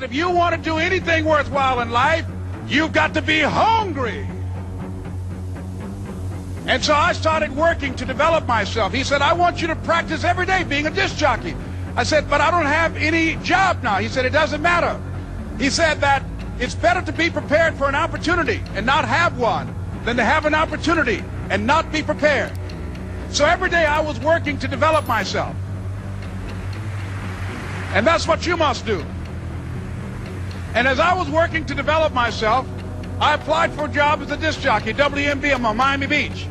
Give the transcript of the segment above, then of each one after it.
said, if you want to do anything worthwhile in life, you've got to be hungry. And so I started working to develop myself. He said, I want you to practice every day being a disc jockey. I said, but I don't have any job now. He said, it doesn't matter. He said that it's better to be prepared for an opportunity and not have one than to have an opportunity and not be prepared. So every day I was working to develop myself. And that's what you must do. And as I was working to develop myself, I applied for a job as a disc jockey, WMBM on Miami Beach.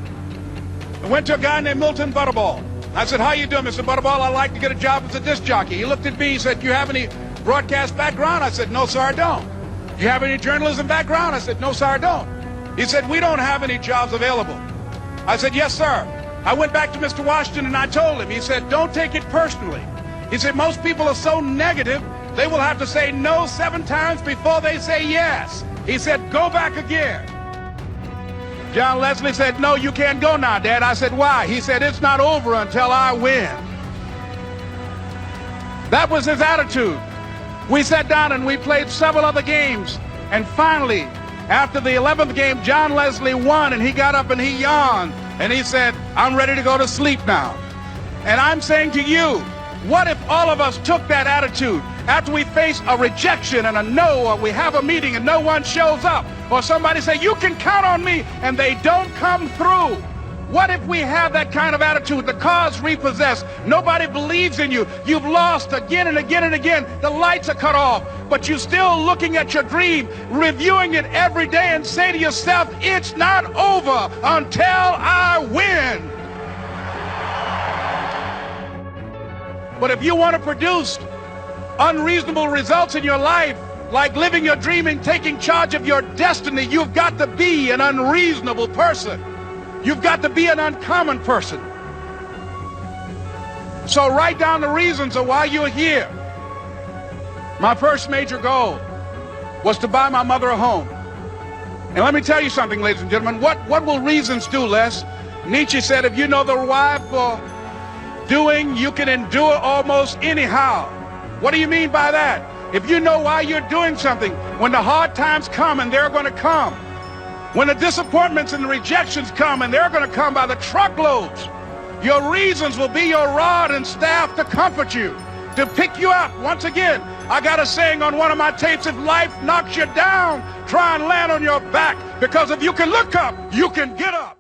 I went to a guy named Milton Butterball. I said, how you doing, Mr. Butterball? I'd like to get a job as a disc jockey. He looked at me, he said, do you have any broadcast background? I said, no, sir, I don't. Do you have any journalism background? I said, no, sir, I don't. He said, we don't have any jobs available. I said, yes, sir. I went back to Mr. Washington and I told him. He said, don't take it personally. He said, most people are so negative, they will have to say no 7 times before they say yes. He said, go back again. John Leslie said, no, you can't go now, Dad. I said, why? He said, it's not over until I win. That was his attitude. We sat down and we played several other games. And finally, after the 11th game, John Leslie won, and he got up and he yawned. And he said, I'm ready to go to sleep now. And I'm saying to you, what if all of us took that attitude after we face a rejection and a no, or we have a meeting and no one shows up, or somebody say, you can count on me, and they don't come through? What if we have that kind of attitude? The car's repossessed. Nobody believes in you. You've lost again and again and again. The lights are cut off, but you're still looking at your dream, reviewing it every day, and say to yourself, it's not over until I win. But if you want to produce unreasonable results in your life, like living your dream and taking charge of your destiny, you've got to be an unreasonable person. You've got to be an uncommon person. So write down the reasons of why you're here. My first major goal was to buy my mother a home. And let me tell you something, ladies and gentlemen, what will reasons do, Les? Nietzsche said, if you know the why for doing, you can endure almost anyhow. What do you mean by that? If you know why you're doing something, when the hard times come, and they're going to come, when the disappointments and the rejections come, and they're going to come by the truckloads, your reasons will be your rod and staff to comfort you, to pick you up. Once again, I got a saying on one of my tapes, if life knocks you down, try and land on your back, because if you can look up, you can get up.